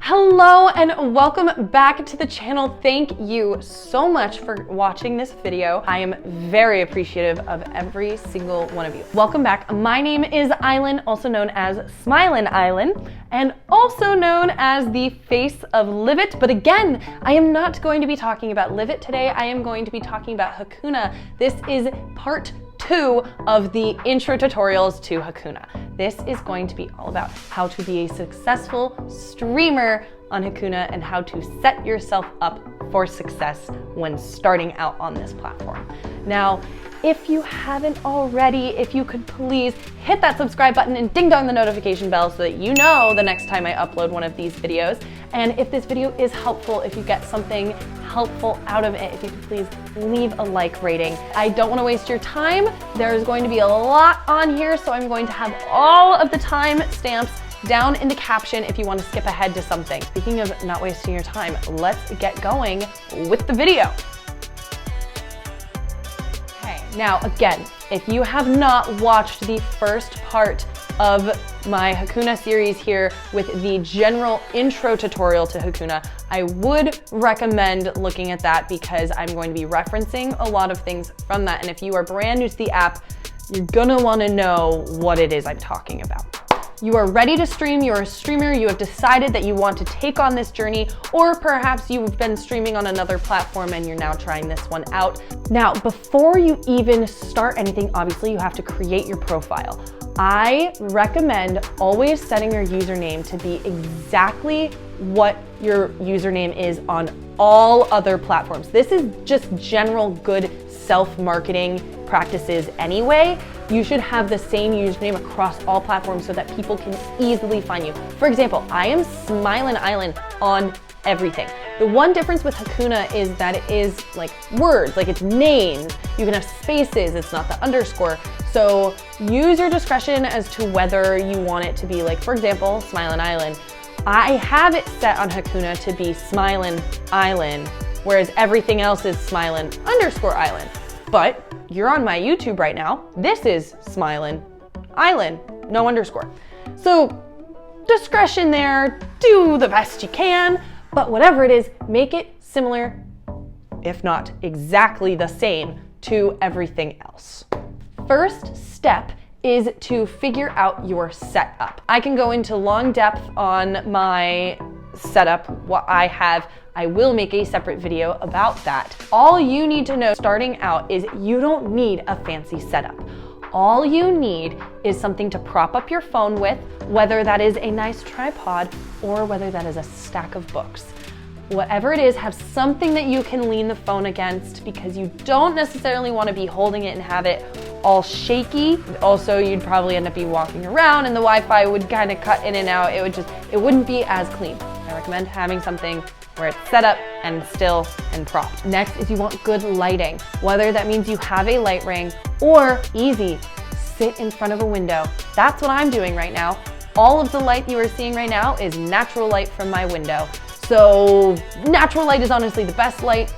Hello and welcome back to the channel. Thank you so much for watching this video. I am very appreciative of every single one of you. Welcome back. My name is Aislinn, also known as Smilin Aislinn, and also known as the face of Live It. But again, I am not going to be talking about Live It today. I am going to be talking about Hakuna. This is part 2 of the intro tutorials to Hakuna. This is going to be all about how to be a successful streamer on Hakuna and how to set yourself up for success when starting out on this platform. Now, if you haven't already, if you could please hit that subscribe button and ding dong the notification bell so that you know the next time I upload one of these videos. And if this video is helpful, if you get something helpful out of it, if you could please leave a like rating. I don't want to waste your time. There's going to be a lot on here, so I'm going to have all of the time stamps down in the caption if you want to skip ahead to something. Speaking of not wasting your time, let's get going with the video. Now, again, if you have not watched the first part of my Hakuna series here with the general intro tutorial to Hakuna, I would recommend looking at that because I'm going to be referencing a lot of things from that. And if you are brand new to the app, you're gonna wanna know what it is I'm talking about. You are ready to stream, you're a streamer, you have decided that you want to take on this journey, or perhaps you've been streaming on another platform and you're now trying this one out. Now, before you even start anything, obviously you have to create your profile. I recommend always setting your username to be exactly what your username is on all other platforms. This is just general good self-marketing practices anyway. You should have the same username across all platforms so that people can easily find you. For example, I am Smilin Aislinn on everything. The one difference with Hakuna is that it is like words, like it's names. You can have spaces, it's not the underscore. So use your discretion as to whether you want it to be like, for example, Smilin Aislinn. I have it set on Hakuna to be Smilin Aislinn, whereas everything else is Smilin _Aislinn. But you're on my YouTube right now. This is Smilin Aislinn, no underscore. So discretion there, do the best you can, but whatever it is, make it similar, if not exactly the same, to everything else. First step is to figure out your setup. I can go into long depth on my setup, what I have. I will make a separate video about that. All you need to know starting out is you don't need a fancy setup. All you need is something to prop up your phone with, whether that is a nice tripod or whether that is a stack of books. Whatever it is, have something that you can lean the phone against because you don't necessarily want to be holding it and have it all shaky. Also, you'd probably end up be walking around and the Wi-Fi would kind of cut in and out. It wouldn't be as clean. I recommend having something where it's set up and still and propped. Next is you want good lighting, whether that means you have a light ring or easy, sit in front of a window. That's what I'm doing right now. All of the light you are seeing right now is natural light from my window. So natural light is honestly the best light.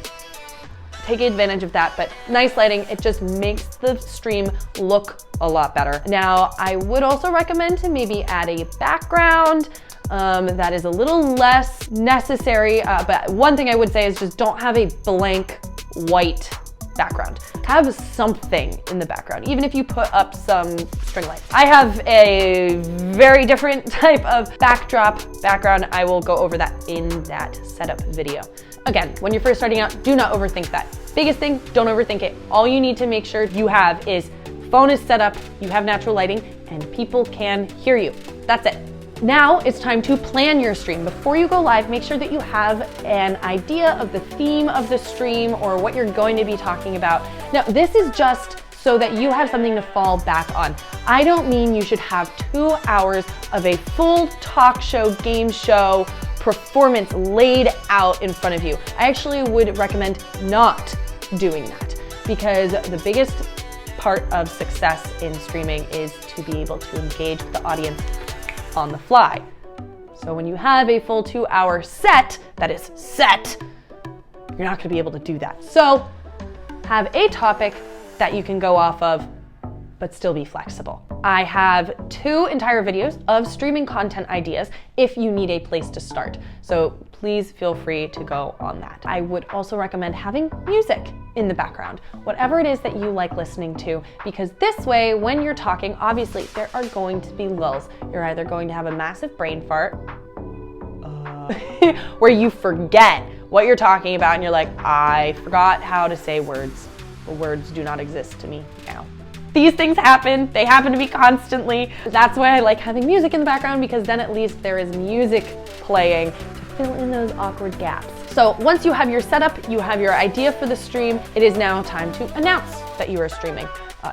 Take advantage of that, but nice lighting, it just makes the stream look a lot better. Now, I would also recommend to maybe add a background that is a little less necessary, but one thing I would say is just don't have a blank white background. Have something in the background, even if you put up some string lights. I have a very different type of background. I will go over that in that setup video. Again, when you're first starting out, do not overthink that. Biggest thing, don't overthink it. All you need to make sure you have is phone is set up, you have natural lighting, and people can hear you. That's it. Now it's time to plan your stream. Before you go live, make sure that you have an idea of the theme of the stream or what you're going to be talking about. Now, this is just so that you have something to fall back on. I don't mean you should have 2 hours of a full talk show, game show, performance laid out in front of you. I actually would recommend not doing that because the biggest part of success in streaming is to be able to engage with the audience on the fly. So when you have a full 2-hour set that is set, you're not gonna be able to do that. So have a topic that you can go off of, but still be flexible. I have 2 entire videos of streaming content ideas if you need a place to start. So please feel free to go on that. I would also recommend having music in the background, whatever it is that you like listening to, because this way, when you're talking, obviously there are going to be lulls. You're either going to have a massive brain fart, where you forget what you're talking about and you're like, I forgot how to say words. The words do not exist to me now. These things happen. They happen to me constantly. That's why I like having music in the background, because then at least there is music playing to fill in those awkward gaps. So once you have your setup, you have your idea for the stream, it is now time to announce that you are streaming.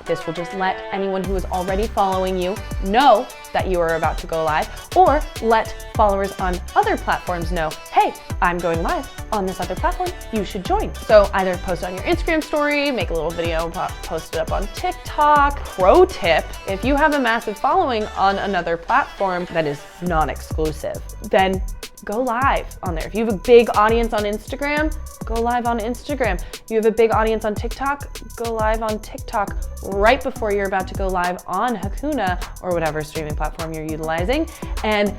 This will just let anyone who is already following you know that you are about to go live, or let followers on other platforms know, hey, I'm going live on this other platform, you should join. So either post on your Instagram story, make a little video, post it up on TikTok. Pro tip, if you have a massive following on another platform that is non-exclusive, then go live on there. If you have a big audience on Instagram, go live on Instagram. You have a big audience on TikTok, go live on TikTok right before you're about to go live on Hakuna or whatever streaming platform you're utilizing, and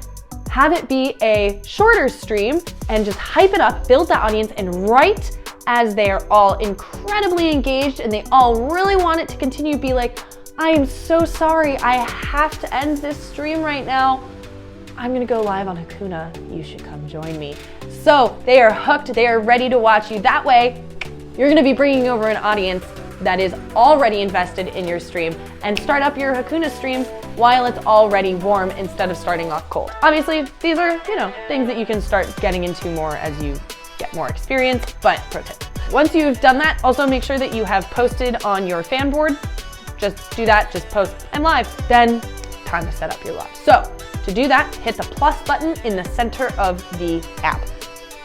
have it be a shorter stream and just hype it up, build that audience, and right as they are all incredibly engaged and they all really want it to continue, be like, I am so sorry, I have to end this stream right now. I'm gonna go live on Hakuna, you should come join me. So they are hooked, they are ready to watch you. That way, you're gonna be bringing over an audience that is already invested in your stream, and start up your Hakuna stream while it's already warm instead of starting off cold. Obviously, these are, things that you can start getting into more as you get more experience, but pro tip. Once you've done that, also make sure that you have posted on your fan board. Just do that, just post, I'm live. Then time to set up your live. So to do that, hit the plus button in the center of the app.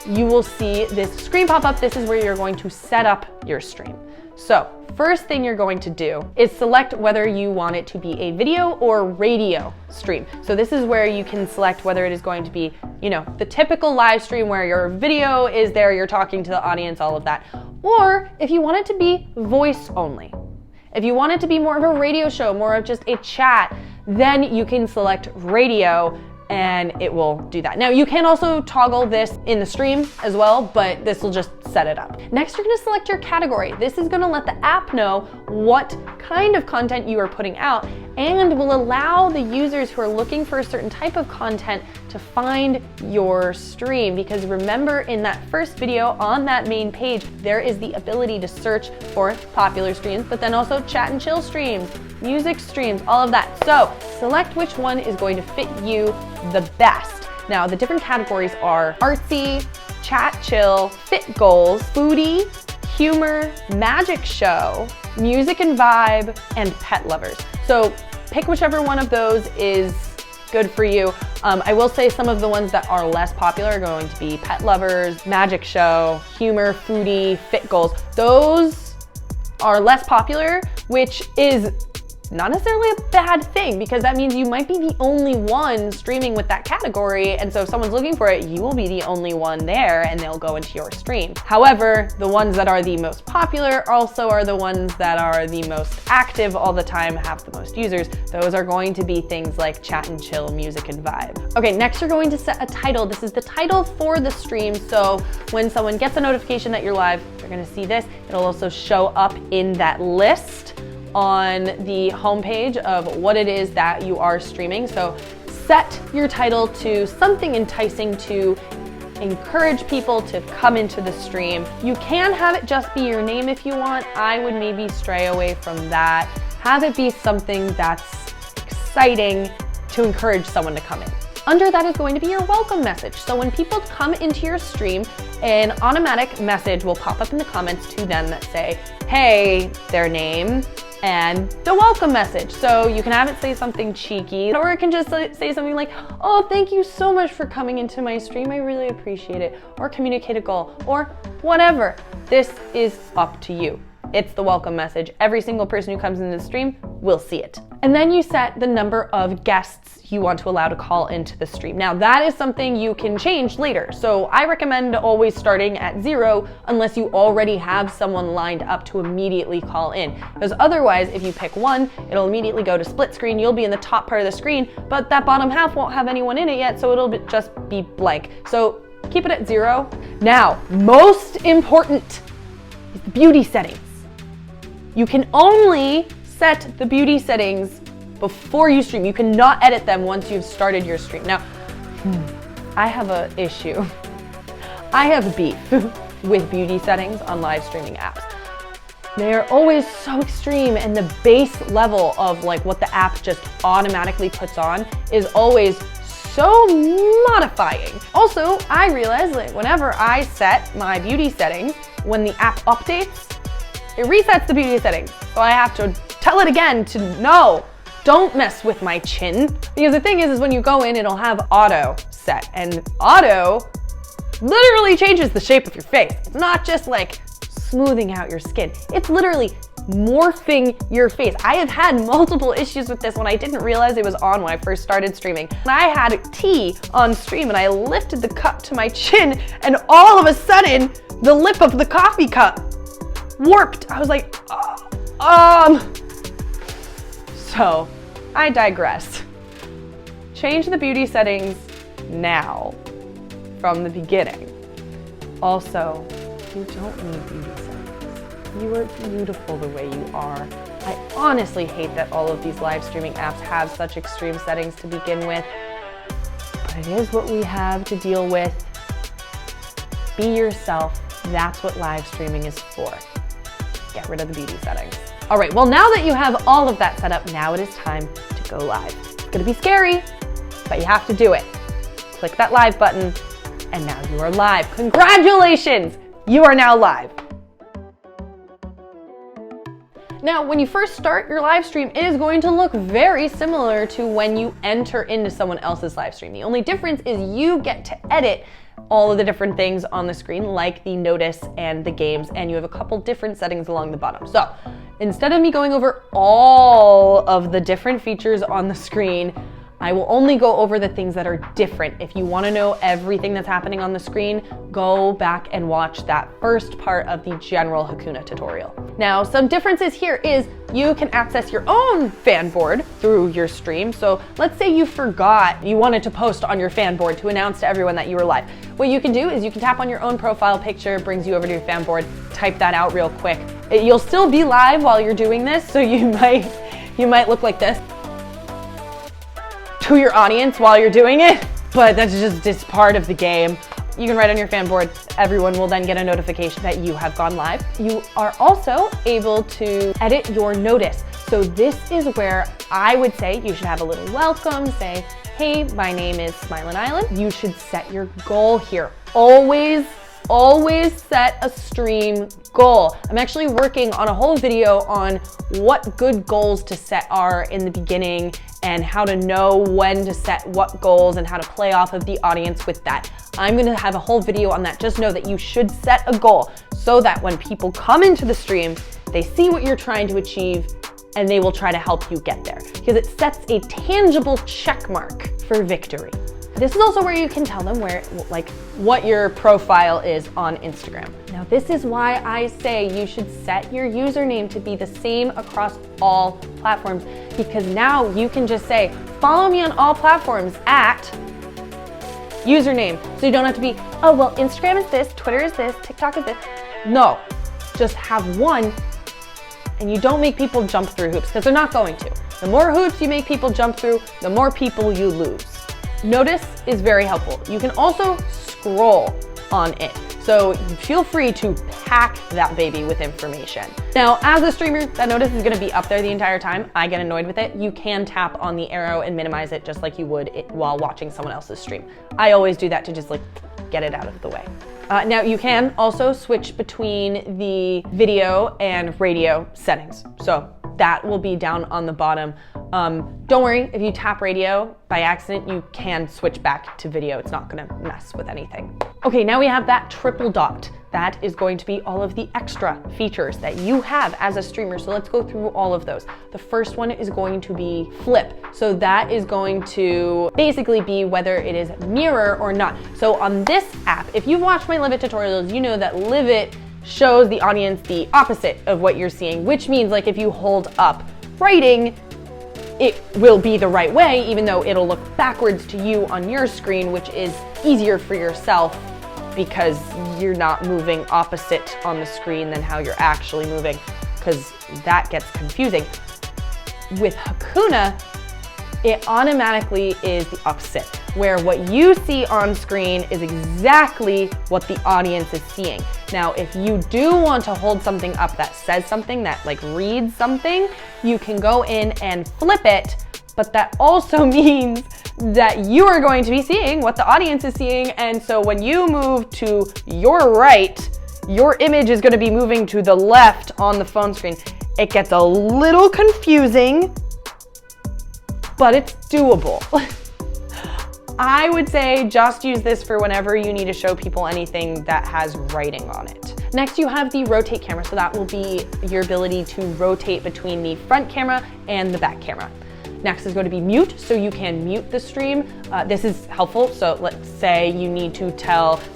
You will see this screen pop up. This is where you're going to set up your stream. So first thing you're going to do is select whether you want it to be a video or radio stream. So this is where you can select whether it is going to be, the typical live stream where your video is there, you're talking to the audience, all of that. Or if you want it to be voice only. If you want it to be more of a radio show, more of just a chat, then you can select radio and it will do that. Now you can also toggle this in the stream as well, but this will just set it up. Next, you're gonna select your category. This is gonna let the app know what kind of content you are putting out, and will allow the users who are looking for a certain type of content to find your stream. Because remember, in that first video on that main page, there is the ability to search for popular streams, but then also chat and chill streams, music streams, all of that. So select which one is going to fit you the best. Now, the different categories are artsy, chat chill, fit goals, foodie, humor, magic show, music and vibe, and pet lovers. So pick whichever one of those is good for you. I will say some of the ones that are less popular are going to be pet lovers, magic show, humor, foodie, fit goals. Those are less popular, which is not necessarily a bad thing, because that means you might be the only one streaming with that category, and so if someone's looking for it, you will be the only one there and they'll go into your stream. However, the ones that are the most popular also are the ones that are the most active all the time, have the most users. Those are going to be things like chat and chill, music and vibe. Okay, next you're going to set a title. This is the title for the stream, so when someone gets a notification that you're live, they're gonna see this. It'll also show up in that list on the homepage of what it is that you are streaming. So set your title to something enticing to encourage people to come into the stream. You can have it just be your name if you want. I would maybe stray away from that. Have it be something that's exciting to encourage someone to come in. Under that is going to be your welcome message. So when people come into your stream, an automatic message will pop up in the comments to them that say, hey, their name, and the welcome message. So you can have it say something cheeky, or it can just say something like, oh, thank you so much for coming into my stream, I really appreciate it, or communicate a goal, or whatever. This is up to you. It's the welcome message. Every single person who comes into the stream will see it. And then you set the number of guests you want to allow to call into the stream. Now that is something you can change later. So I recommend always starting at 0 unless you already have someone lined up to immediately call in. Because otherwise, if you pick 1, it'll immediately go to split screen. You'll be in the top part of the screen, but that bottom half won't have anyone in it yet, so it'll just be blank. So keep it at 0. Now, most important is the beauty settings. You can only set the beauty settings before you stream. You cannot edit them once you've started your stream. Now, I have an issue. I have beef with beauty settings on live streaming apps. They are always so extreme, and the base level of like what the app just automatically puts on is always so modifying. Also, I realize that whenever I set my beauty settings, when the app updates, it resets the beauty settings. So I have to tell it again to no, don't mess with my chin. Because the thing is when you go in, it'll have auto set, and auto literally changes the shape of your face. It's not just like smoothing out your skin. It's literally morphing your face. I have had multiple issues with this when I didn't realize it was on when I first started streaming. I had tea on stream and I lifted the cup to my chin, and all of a sudden the lip of the coffee cup warped. I was like, So I digress. Change the beauty settings now from the beginning. Also, you don't need beauty settings. You are beautiful the way you are. I honestly hate that all of these live streaming apps have such extreme settings to begin with, but it is what we have to deal with. Be yourself. That's what live streaming is for. Get rid of the beauty settings. All right, well, now that you have all of that set up, now it is time to go live. It's gonna be scary, but you have to do it. Click that live button, and now you are live. Congratulations, you are now live. Now, when you first start your live stream, it is going to look very similar to when you enter into someone else's live stream. The only difference is you get to edit all of the different things on the screen, like the notice and the games, and you have a couple different settings along the bottom. So instead of me going over all of the different features on the screen, I will only go over the things that are different. If you want to know everything that's happening on the screen, go back and watch that first part of the general Hakuna tutorial. Now, some differences here is you can access your own fan board through your stream. So let's say you forgot you wanted to post on your fan board to announce to everyone that you were live. What you can do is you can tap on your own profile picture, brings you over to your fan board, type that out real quick. You'll still be live while you're doing this, so you might look like this to your audience while you're doing it, but that's just part of the game. You can write on your fan board. Everyone will then get a notification that you have gone live. You are also able to edit your notice. So this is where I would say you should have a little welcome, say, hey, my name is Smilin Island. You should set your goal here. Always set a stream goal. I'm actually working on a whole video on what good goals to set are in the beginning and how to know when to set what goals and how to play off of the audience with that. I'm gonna have a whole video on that. Just know that you should set a goal so that when people come into the stream, they see what you're trying to achieve and they will try to help you get there, because it sets a tangible check mark for victory. This is also where you can tell them what your profile is on Instagram. Now, this is why I say you should set your username to be the same across all platforms, because now you can just say, follow me on all platforms at username. So you don't have to be, oh, well, Instagram is this, Twitter is this, TikTok is this. No, just have one, and you don't make people jump through hoops, because they're not going to. The more hoops you make people jump through, the more people you lose. Notice is very helpful. You can also scroll on it. So feel free to pack that baby with information. Now, as a streamer, that notice is gonna be up there the entire time. I get annoyed with it. You can tap on the arrow and minimize it just like you would while watching someone else's stream. I always do that to just get it out of the way. Now you can also switch between the video and radio settings. So that will be down on the bottom. Don't worry, if you tap radio by accident, you can switch back to video. It's not gonna mess with anything. Okay, now we have that triple dot. that is going to be all of the extra features that you have as a streamer. So let's go through all of those. The first one is going to be flip. So that is going to basically be whether it is mirror or not. So on this app, if you've watched my Live It tutorials, you know that Live It shows the audience the opposite of what you're seeing, which means like if you hold up writing, it will be the right way, even though it'll look backwards to you on your screen, which is easier for yourself because you're not moving opposite on the screen than how you're actually moving, because that gets confusing. With Hakuna, it automatically is the opposite, where what you see on screen is exactly what the audience is seeing. Now, if you do want to hold something up that says something, that like reads something, you can go in and flip it, but that also means that you are going to be seeing what the audience is seeing. And so when you move to your right, your image is going to be moving to the left on the phone screen. It gets a little confusing, but it's doable. I would say just use this for whenever you need to show people anything that has writing on it. Next, you have the rotate camera. So that will be your ability to rotate between the front camera and the back camera. Next is going to be mute, so you can mute the stream. This is helpful. So let's say you need to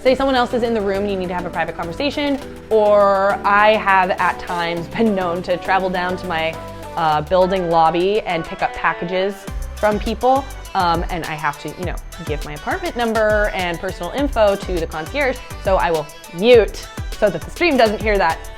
say someone else is in the room and you need to have a private conversation, or I have at times been known to travel down to my building lobby and pick up packages from people. And I have to, give my apartment number and personal info to the concierge. So I will mute so that the stream doesn't hear that.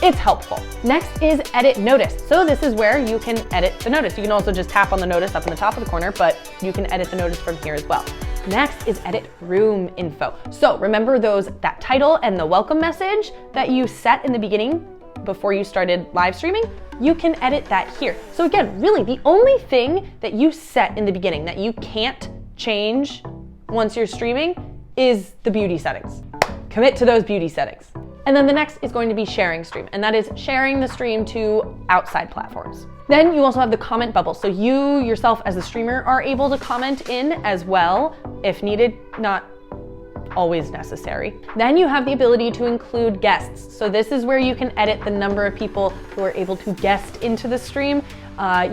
It's helpful. Next is edit notice. So this is where you can edit the notice. You can also just tap on the notice up in the top of the corner, but you can edit the notice from here as well. Next is edit room info. So remember that title and the welcome message that you set in the beginning before you started live streaming? You can edit that here. So again, really the only thing that you set in the beginning that you can't change once you're streaming is the beauty settings. Commit to those beauty settings. And then the next is going to be sharing stream, and that is sharing the stream to outside platforms. Then you also have the comment bubble. So you yourself as the streamer are able to comment in as well if needed, not always necessary. Then you have the ability to include guests. So this is where you can edit the number of people who are able to guest into the stream.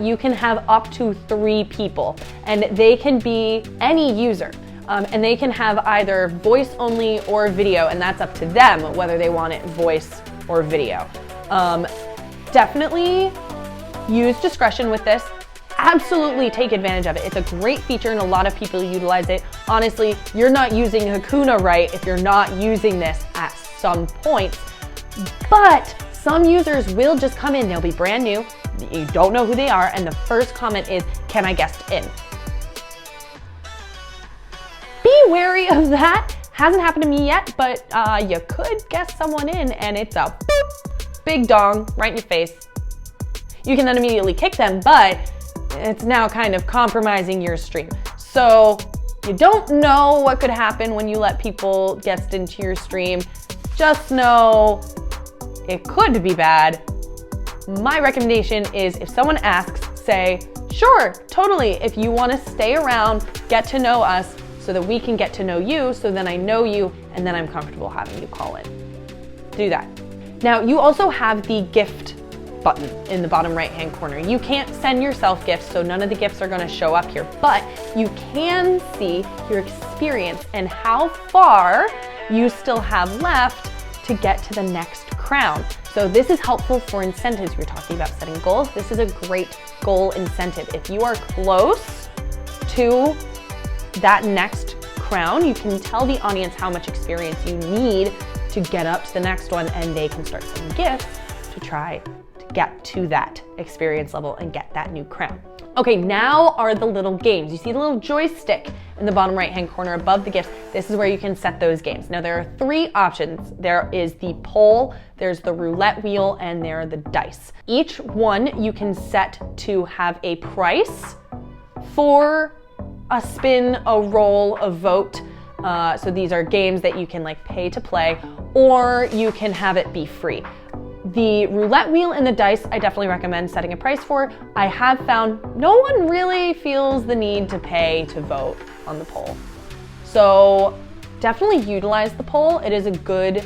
You can have up to 3 people, and they can be any user. And they can have either voice only or video, and that's up to them whether they want it voice or video. Definitely use discretion with this. Absolutely take advantage of it. It's a great feature and a lot of people utilize it. Honestly, you're not using Hakuna right if you're not using this at some point. But some users will just come in, they'll be brand new, you don't know who they are, and the first comment is, "Can I guest in?" Be wary of that. Hasn't happened to me yet, but you could guess someone in and it's a boop, big dong right in your face. You can then immediately kick them, but it's now kind of compromising your stream. So you don't know what could happen when you let people guest into your stream. Just know it could be bad. My recommendation is if someone asks, say, "Sure, totally. If you want to stay around, get to know us, so that we can get to know you, so then I know you, and then I'm comfortable having you call in." Do that. Now, you also have the gift button in the bottom right-hand corner. You can't send yourself gifts, so none of the gifts are gonna show up here, but you can see your experience and how far you still have left to get to the next crown. So this is helpful for incentives. We're talking about setting goals. This is a great goal incentive. If you are close to that next crown, you can tell the audience how much experience you need to get up to the next one, and they can start sending gifts to try to get to that experience level and get that new crown. Okay, now are the little games. You see the little joystick in the bottom right-hand corner above the gifts. This is where you can set those games. Now there are 3 options. There is the poll, there's the roulette wheel, and there are the dice. Each one you can set to have a price for a spin, a roll, a vote. So these are games that you can pay to play, or you can have it be free. The roulette wheel and the dice, I definitely recommend setting a price for. I have found no one really feels the need to pay to vote on the poll. So definitely utilize the poll. It is a good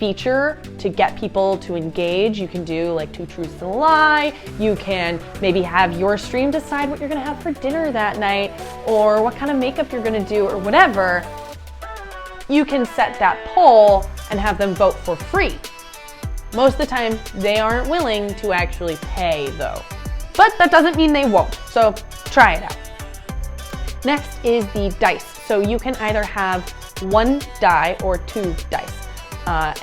feature to get people to engage. You can do like 2 truths and a lie. You can maybe have your stream decide what you're gonna have for dinner that night, or what kind of makeup you're gonna do, or whatever. You can set that poll and have them vote for free. Most of the time, they aren't willing to actually pay though. But that doesn't mean they won't, so try it out. Next is the dice. So you can either have 1 die or 2 dice,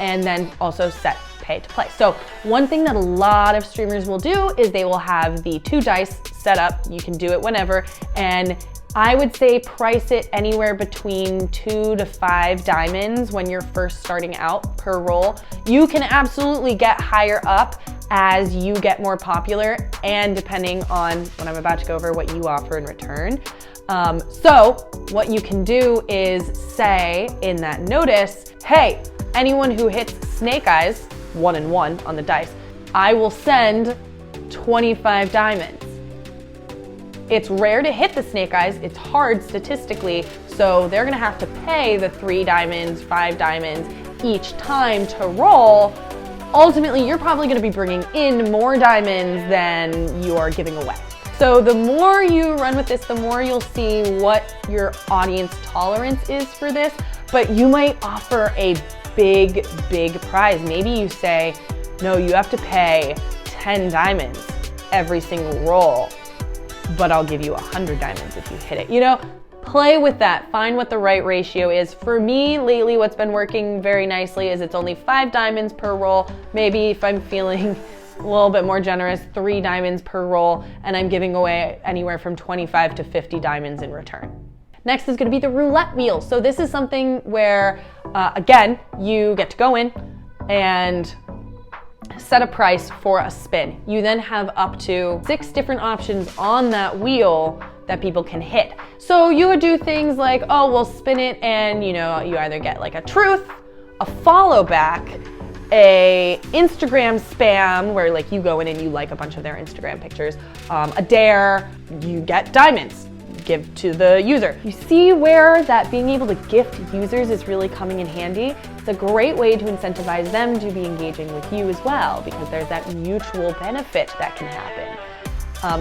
and then also set pay to play. So one thing that a lot of streamers will do is they will have the 2 dice set up. You can do it whenever, and I would say price it anywhere between 2 to 5 diamonds when you're first starting out per roll. You can absolutely get higher up as you get more popular, and depending on what I'm about to go over, what you offer in return. So what you can do is say in that notice, hey, anyone who hits snake eyes, 1 and 1 on the dice, I will send 25 diamonds. It's rare to hit the snake eyes, it's hard statistically, so they're gonna have to pay the 3 diamonds, 5 diamonds each time to roll. Ultimately, you're probably gonna be bringing in more diamonds than you are giving away. So the more you run with this, the more you'll see what your audience tolerance is for this, but you might offer a big, big prize. Maybe you say, no, you have to pay 10 diamonds every single roll, but I'll give you 100 diamonds if you hit it. You know, play with that, find what the right ratio is. For me, lately, what's been working very nicely is it's only 5 diamonds per roll. Maybe if I'm feeling a little bit more generous, 3 diamonds per roll, and I'm giving away anywhere from 25 to 50 diamonds in return. Next is gonna be the roulette wheel. So this is something where, again, you get to go in and set a price for a spin. You then have up to 6 different options on that wheel that people can hit. So you would do things like, oh, we'll spin it and you either get like a truth, a follow back, a Instagram spam where like you go in and you like a bunch of their Instagram pictures, a dare, you get diamonds, give to the user. You see where that being able to gift users is really coming in handy? It's a great way to incentivize them to be engaging with you as well, because there's that mutual benefit that can happen.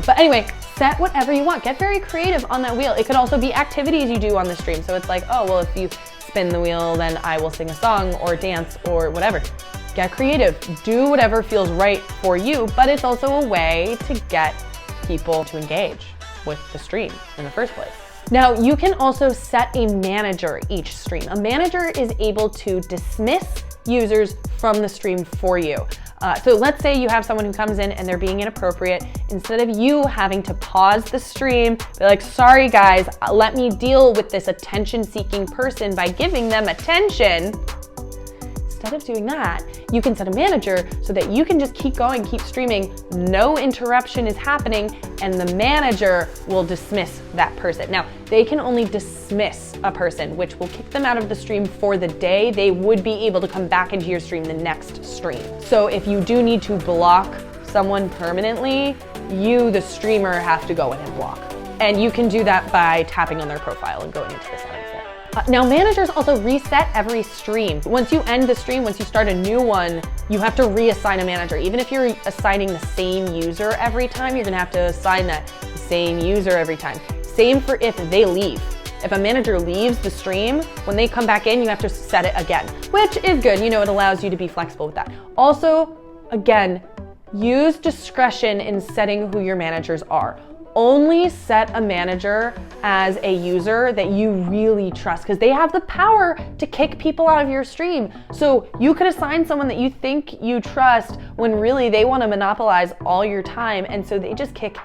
But anyway, set whatever you want. Get very creative on that wheel. It could also be activities you do on the stream. So it's like, oh, well, if you spin the wheel, then I will sing a song or dance or whatever. Get creative. Do whatever feels right for you, but it's also a way to get people to engage with the stream in the first place. Now, you can also set a manager each stream. A manager is able to dismiss users from the stream for you. So let's say you have someone who comes in and they're being inappropriate. Instead of you having to pause the stream, be like, sorry guys, let me deal with this attention-seeking person by giving them attention. Instead of doing that, you can set a manager so that you can just keep going, keep streaming, no interruption is happening, and the manager will dismiss that person. Now, they can only dismiss a person, which will kick them out of the stream for the day. They would be able to come back into your stream the next stream. So if you do need to block someone permanently, you, the streamer, have to go in and block. And you can do that by tapping on their profile and going into the settings there. Now, managers also reset every stream. Once you end the stream, once you start a new one, you have to reassign a manager. Even if you're assigning the same user every time, you're gonna have to assign that same user every time. Same for if they leave. If a manager leaves the stream, when they come back in, you have to set it again, which is good. You know, it allows you to be flexible with that. Also, again, use discretion in setting who your managers are. Only set a manager as a user that you really trust, because they have the power to kick people out of your stream. So you could assign someone that you think you trust when really they want to monopolize all your time, and so they just kick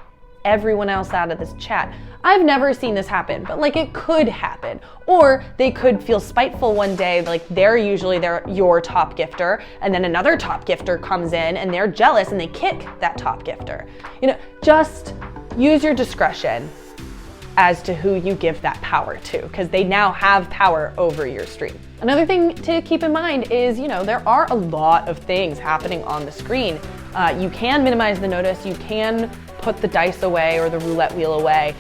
everyone else out of this chat. I've never seen this happen, but like it could happen. Or they could feel spiteful one day, like they're your top gifter, and then another top gifter comes in and they're jealous and they kick that top gifter. You know, just use your discretion as to who you give that power to, because they now have power over your stream. Another thing to keep in mind is, there are a lot of things happening on the screen. You can minimize the notice, you can put the dice away or the roulette wheel away,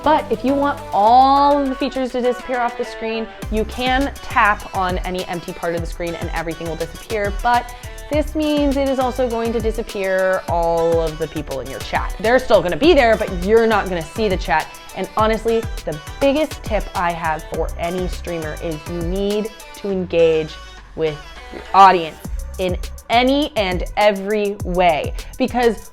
But if you want all of the features to disappear off the screen, you can tap on any empty part of the screen and everything will disappear. But this means it is also going to disappear all of the people in your chat. They're still gonna be there, but you're not gonna see the chat. And honestly, the biggest tip I have for any streamer is you need to engage with your audience in any and every way, because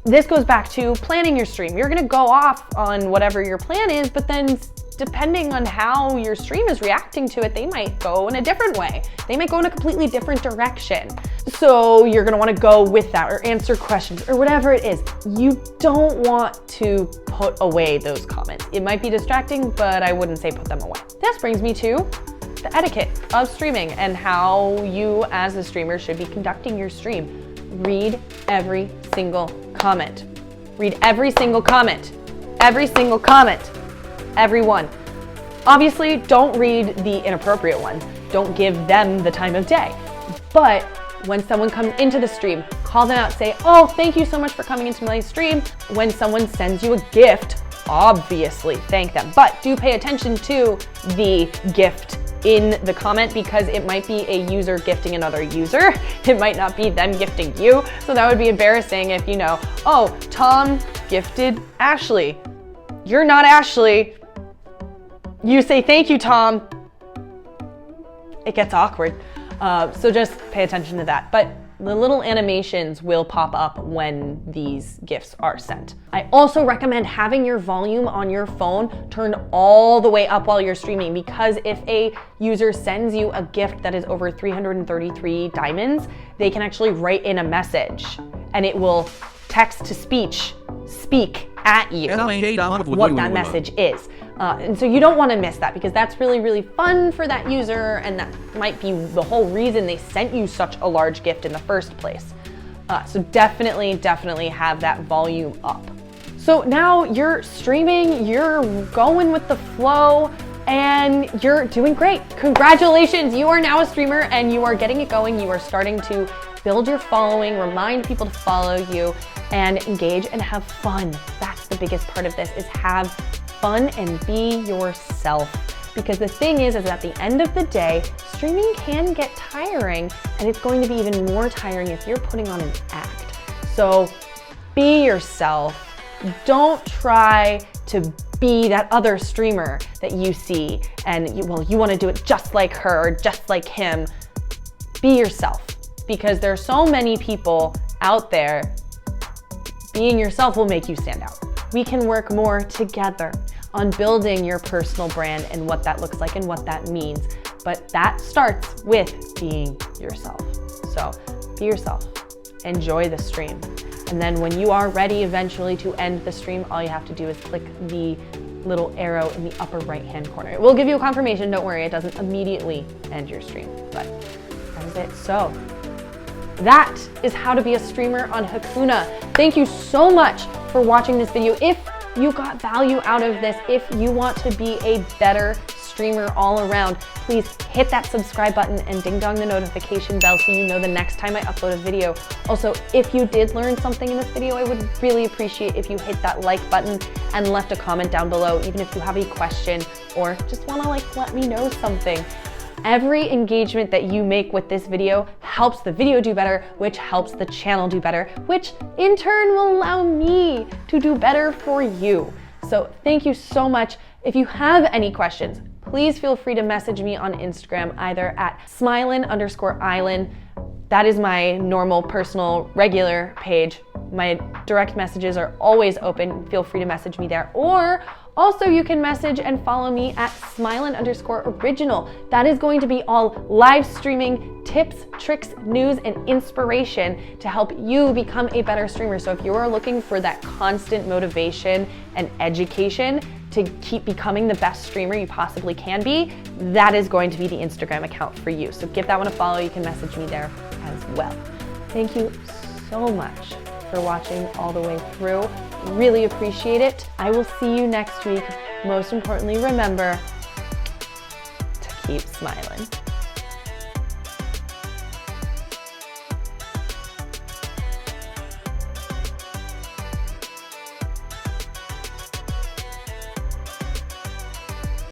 this goes back to planning your stream. You're gonna go off on whatever your plan is, but then depending on how your stream is reacting to it, they might go in a different way. They might go in a completely different direction. So you're gonna wanna go with that or answer questions or whatever it is. You don't want to put away those comments. It might be distracting, but I wouldn't say put them away. This brings me to the etiquette of streaming and how you as a streamer should be conducting your stream. Read every single comment. Read every single comment. Every single comment. Everyone. Obviously, don't read the inappropriate ones. Don't give them the time of day. But when someone comes into the stream, call them out, say, oh, thank you so much for coming into my stream. When someone sends you a gift, obviously thank them. But do pay attention to the gift in the comment, because it might be a user gifting another user. It might not be them gifting you. So that would be embarrassing if you know, oh, Tom gifted Ashley. You're not Ashley. You say, thank you, Tom. It gets awkward. So just pay attention to that. But the little animations will pop up when these gifts are sent. I also recommend having your volume on your phone turned all the way up while you're streaming, because if a user sends you a gift that is over 333 diamonds, they can actually write in a message and it will text to speak at you what that message is. And so you don't want to miss that, because that's really, really fun for that user, and that might be the whole reason they sent you such a large gift in the first place. So definitely have that volume up. So now you're streaming, you're going with the flow, and you're doing great. Congratulations, you are now a streamer and you are getting it going. You are starting to build your following, remind people to follow you, and engage and have fun. That's the biggest part of this, is have fun and be yourself. Because the thing is at the end of the day, streaming can get tiring, and it's going to be even more tiring if you're putting on an act. So be yourself. Don't try to be that other streamer that you see and you want to do it just like her or just like him. Be yourself, because there are so many people out there. Being yourself will make you stand out. We can work more together on building your personal brand and what that looks like and what that means. But that starts with being yourself. So be yourself, enjoy the stream. And then when you are ready eventually to end the stream, all you have to do is click the little arrow in the upper right-hand corner. It will give you a confirmation, don't worry, it doesn't immediately end your stream, but that is it. So that is how to be a streamer on Hakuna. Thank you so much for watching this video. If you got value out of this, if you want to be a better streamer all around, please hit that subscribe button and ding dong the notification bell so you know the next time I upload a video. Also, if you did learn something in this video, I would really appreciate if you hit that like button and left a comment down below, even if you have a question or just want to let me know something. Every engagement that you make with this video helps the video do better, which helps the channel do better, which in turn will allow me to do better for you. So thank you so much. If you have any questions, please feel free to message me on Instagram, either at Smilin_Aislinn. That is my normal, personal, regular page. My direct messages are always open. Feel free to message me there. Or also you can message and follow me at Smilin_original. That is going to be all live streaming tips, tricks, news, and inspiration to help you become a better streamer. So if you are looking for that constant motivation and education to keep becoming the best streamer you possibly can be, that is going to be the Instagram account for you. So give that one a follow. You can message me there as well. Thank you so much for watching all the way through. Really appreciate it. I will see you next week. Most importantly, remember to keep smiling.